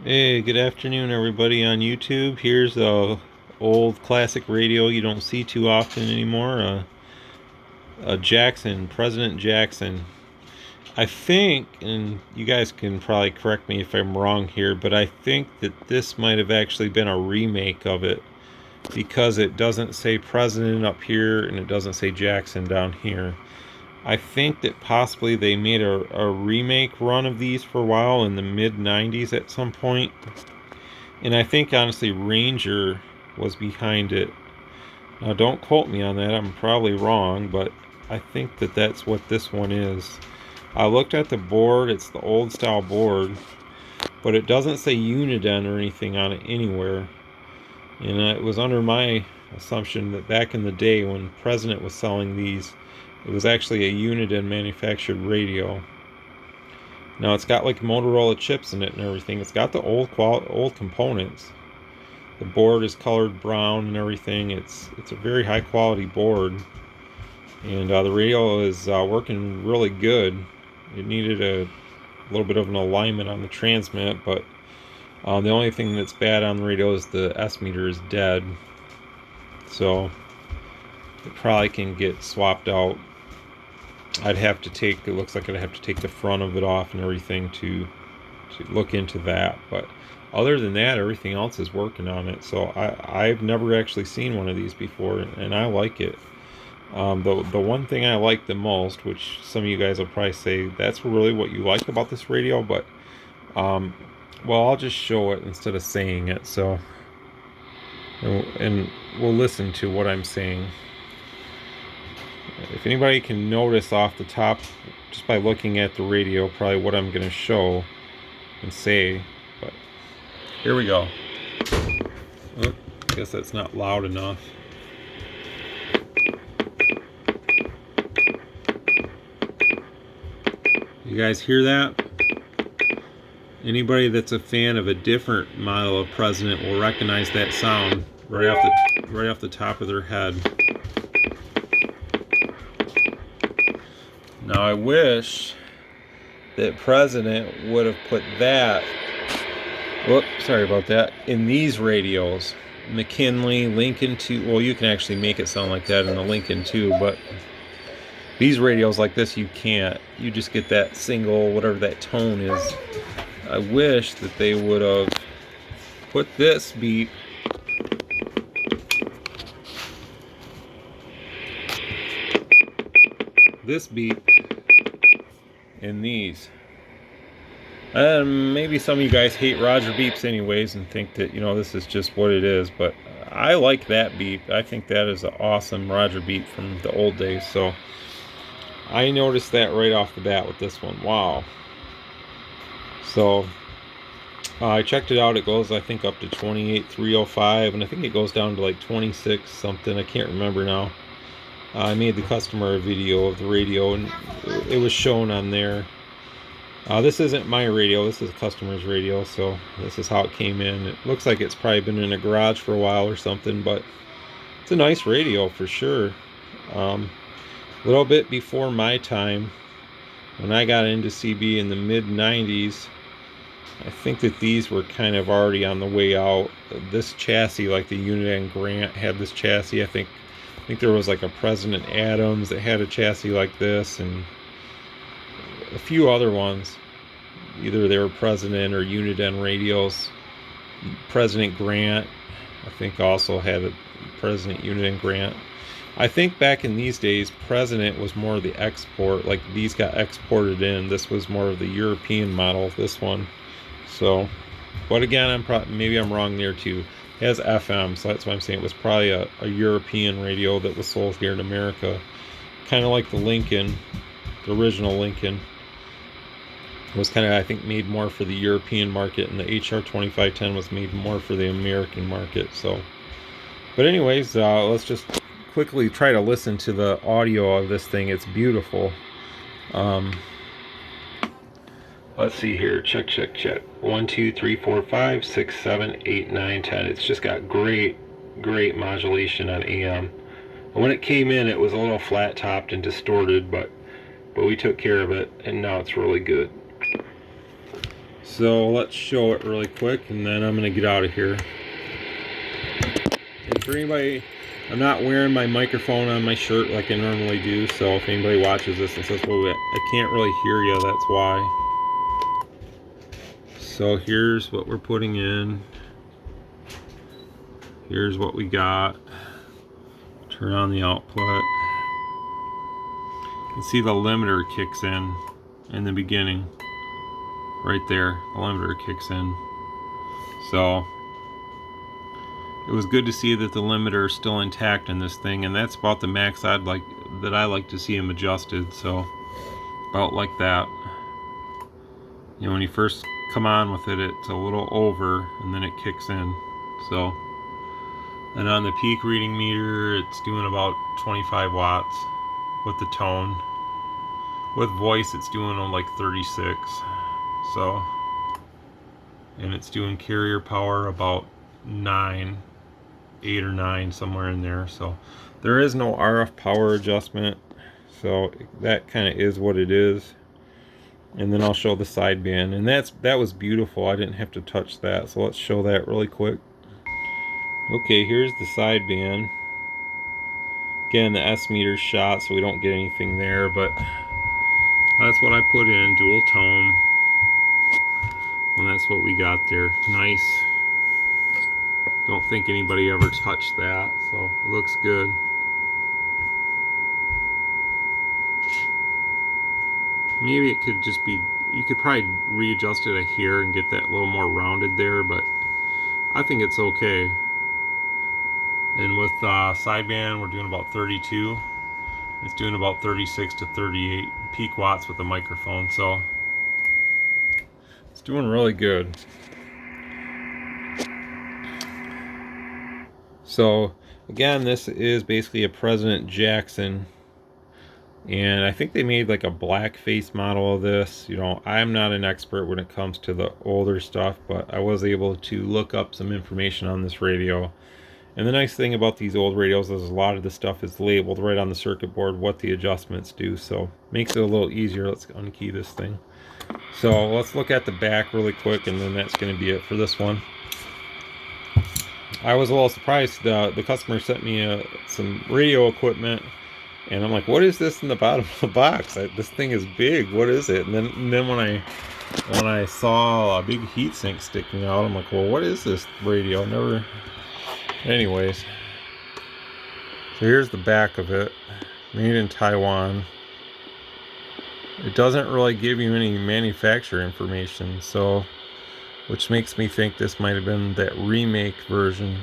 Hey, good afternoon, everybody on YouTube. Here's a old classic radio you don't see too often anymore. A Jackson, President Jackson. I think, and you guys can probably correct me if I'm wrong here, but I think that this might have actually been a remake of it because it doesn't say President up here and it doesn't say Jackson down here. I think that possibly they made a remake run of these for a while in the mid 90s at some point. And I think honestly Ranger was behind it. Now don't quote me on that, I'm probably wrong, but I think that that's what this one is. I looked at the board, it's the old style board, but it doesn't say Uniden or anything on it anywhere. And it was under my assumption that back in the day when President was selling these, it was actually a Uniden manufactured radio. Now it's got like Motorola chips in it and everything. It's got the old components. The board is colored brown and everything. It's a very high quality board, and the radio is working really good. It needed a little bit of an alignment on the transmit, but the only thing that's bad on the radio is the S meter is dead, so it probably can get swapped out. I'd have to take, it looks like I'd have to take the front of it off and everything to look into that, but other than that, everything else is working on it. So I've never actually seen one of these before, and I like it. The one thing I like the most, which some of you guys will probably say that's really what you like about this radio, but well, I'll just show it instead of saying it. So, and we'll listen to what I'm saying. If anybody can notice off the top, just by looking at the radio, probably what I'm going to show and say, but here we go. Oh, I guess that's not loud enough. You guys hear that? Anybody that's a fan of a different model of President will recognize that sound right off the top of their head. Now I wish that President would have put that, whoop, sorry about that, in these radios. McKinley, Lincoln too. Well, you can actually make it sound like that in the Lincoln too, but these radios like this you can't. You just get that single, whatever that tone is. I wish that they would have put this beep in these. Maybe some of you guys hate Roger beeps anyways and think that, you know, this is just what it is, but I like that beep. I think that is an awesome Roger beep from the old days. So I noticed that right off the bat with this one. Wow. So I checked it out. It goes, I think, up to 28,305, and I think it goes down to like 26 something. I can't remember now. I made the customer a video of the radio, and it was shown on there. This isn't my radio. This is a customer's radio, so this is how it came in. It looks like it's probably been in a garage for a while or something, but it's a nice radio for sure. A little bit before my time, when I got into CB in the mid 90s, I think that these were kind of already on the way out. This chassis, like the Uniden Grant had this chassis. I think there was like a President Adams that had a chassis like this, and a few other ones. Either they were President or Uniden radios. President Grant, I think, also had a President Uniden Grant. I think back in these days, President was more of the export. Like these got exported in. This was more of the European model. This one. So, but again, maybe I'm wrong there too. It has FM, so that's why I'm saying it was probably a European radio that was sold here in America. Kind of like the Lincoln, the original Lincoln. It was kind of, I think, made more for the European market, and the HR 2510 was made more for the American market. So, but anyways, let's just quickly try to listen to the audio of this thing. It's beautiful. Let's see here. Check. 1, 2, 3, 4, 5, 6, 7, 8, 9, 10. It's just got great modulation on AM. When it came in, it was a little flat topped and distorted, but we took care of it, and now it's really good. So let's show it really quick, and then I'm gonna get out of here. And for anybody, I'm not wearing my microphone on my shirt like I normally do, so if anybody watches this and says, well, I can't really hear you, that's why. So here's what we're putting in. Here's what we got. Turn on the output. You can see the limiter kicks in the beginning. Right there, the limiter kicks in. So it was good to see that the limiter is still intact in this thing, and that's about the max I like to see them adjusted. So about like that. You know, when you first come on with it, it's a little over, and then it kicks in. So, and on the peak reading meter, it's doing about 25 watts with the tone. With voice, it's doing like 36. So, and it's doing carrier power about 9, 8 or 9, somewhere in there. So there is no RF power adjustment, so that kind of is what it is. And then I'll show the sideband, and that was beautiful. I didn't have to touch that, so let's show that really quick. Okay, here's the sideband. Again, the S meter's shot, so we don't get anything there, but that's what I put in, dual tone. And that's what we got there. Nice. Don't think anybody ever touched that, so it looks good. Maybe it could just be, you could probably readjust it here and get that a little more rounded there, but I think it's okay. And with sideband, we're doing about 32. It's doing about 36 to 38 peak watts with the microphone, so it's doing really good. So again, this is basically a President Jackson, and I think they made like a black face model of this. You know, I'm not an expert when it comes to the older stuff, but I was able to look up some information on this radio. And the nice thing about these old radios is a lot of the stuff is labeled right on the circuit board what the adjustments do, so makes it a little easier. Let's unkey this thing. So let's look at the back really quick, and then that's going to be it for this one. I was a little surprised. The customer sent me some radio equipment, and I'm like, what is this in the bottom of the box? This thing is big. What is it? And then when I saw a big heatsink sticking out, I'm like, well, what is this radio? Never. Anyways, so here's the back of it. Made in Taiwan. It doesn't really give you any manufacturer information, so, which makes me think this might have been that remake version.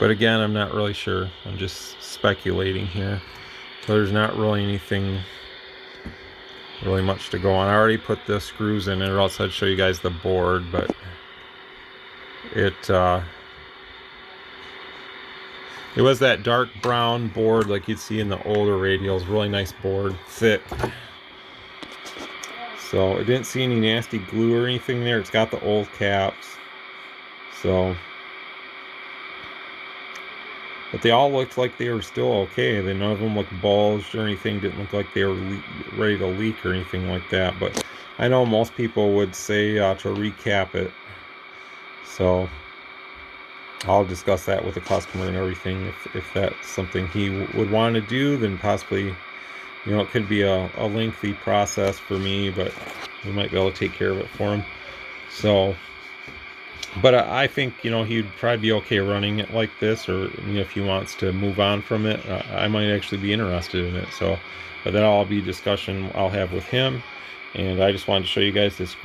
But again, I'm not really sure. I'm just speculating here. So there's not really anything really much to go on. I already put the screws in it, or else I'd show you guys the board, but it was that dark brown board like you'd see in the older radios. Really nice board, thick. So I didn't see any nasty glue or anything there. It's got the old caps. So, but they all looked like they were still okay. None of them looked bulged or anything. Didn't look like they were ready to leak or anything like that. But I know most people would say to recap it. So I'll discuss that with the customer and everything. If that's something he would want to do, then possibly, you know, it could be a lengthy process for me, but we might be able to take care of it for him. So, but I think, you know, he'd probably be okay running it like this, or if he wants to move on from it, I might actually be interested in it. So, but that'll all be discussion I'll have with him. And I just wanted to show you guys this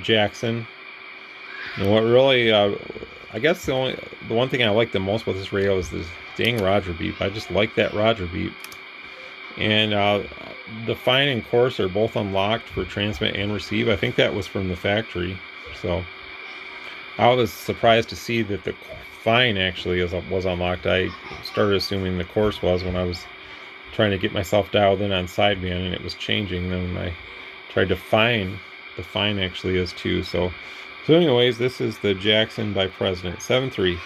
Jackson. And what really, I guess the one thing I like the most with this radio is this dang Roger beep. I just like that Roger beep. And the fine and coarse are both unlocked for transmit and receive. I think that was from the factory. So I was surprised to see that the fine actually was unlocked. I started assuming the coarse was when I was trying to get myself dialed in on sideband, and it was changing. Then I tried to find the fine actually is too. So anyways, this is the Jackson by President 7.3.